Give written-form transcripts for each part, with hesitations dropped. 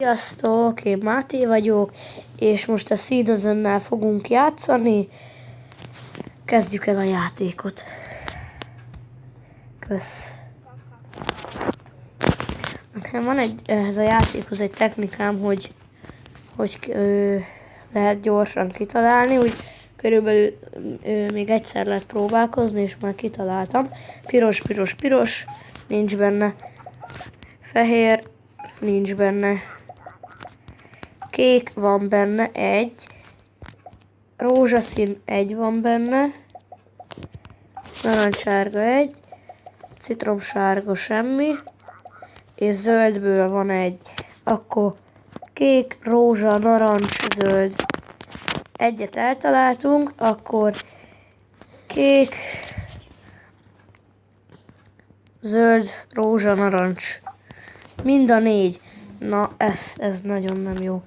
Sziasztok, én Máté vagyok, és most a Citizennel fogunk játszani. Kezdjük el a játékot. Kösz. Nekem van ehhez a játékhoz egy technikám, hogy lehet gyorsan kitalálni, úgy körülbelül még egyszer lehet próbálkozni, és már kitaláltam. Piros, piros, piros, nincs benne. Fehér, nincs benne. Kék van benne, egy. Rózsaszín, egy van benne. Narancssárga, egy. Citromsárga, semmi. És zöldből van egy. Akkor kék, rózsa, narancs, zöld. Egyet eltaláltunk, akkor kék, zöld, rózsa, narancs. Mind a négy. Na, ez nagyon nem jó.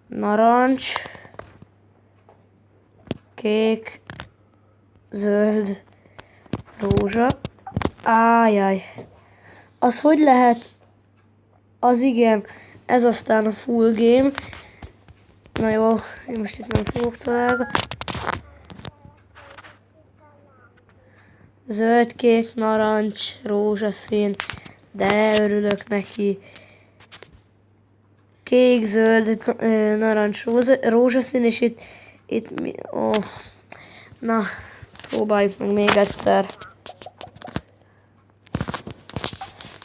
Narancs, kék, zöld, rózsa. Ájjaj. Az hogy lehet? Az igen. Ez aztán a full game. Na jó, én most itt nem fogok találni. Zöld, kék, narancs, rózsaszín. De örülök neki. Kék, zöld, narancs, rózsaszín, és itt na, próbáljuk meg még egyszer.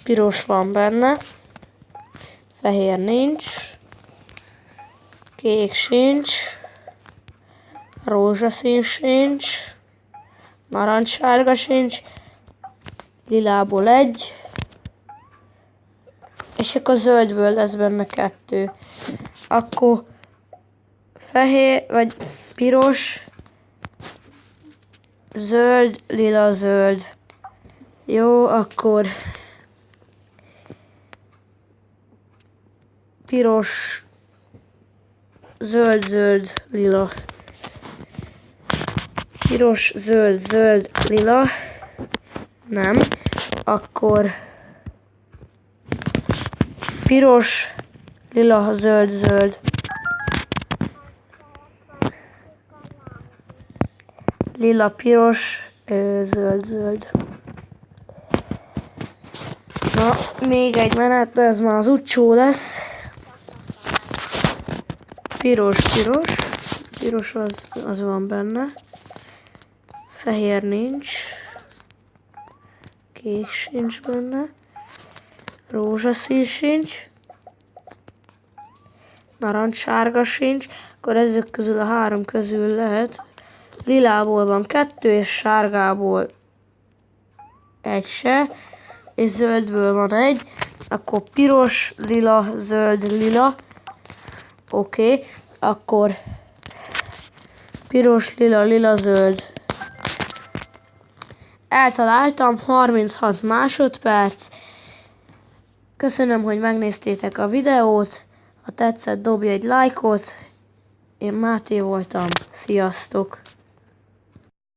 Piros van benne, fehér nincs, kék sincs, rózsaszín sincs, narancssárga sincs, lilából egy, és akkor zöldből lesz benne kettő. Akkor fehér, vagy piros, zöld, lila, zöld. Jó, akkor piros, zöld, zöld, lila. Piros, zöld, zöld, lila. Nem. Akkor piros, lila, zöld, zöld. Lila, piros, zöld, zöld. Na, még egy menet, de ez már az utcsó lesz. Piros, piros. Piros az van benne. Fehér nincs. Kék sincs benne. Rózsaszín sincs. Narancssárga sincs. Akkor ezek közül a három közül lehet. Lilából van kettő, és sárgából egy se. És zöldből van egy. Akkor piros, lila, zöld, lila. Oké. Akkor piros, lila, lila, zöld. Eltaláltam, 36 másodperc. Köszönöm, hogy megnéztétek a videót. Ha tetszett, dobj egy lájkot. Én Máté voltam. Sziasztok!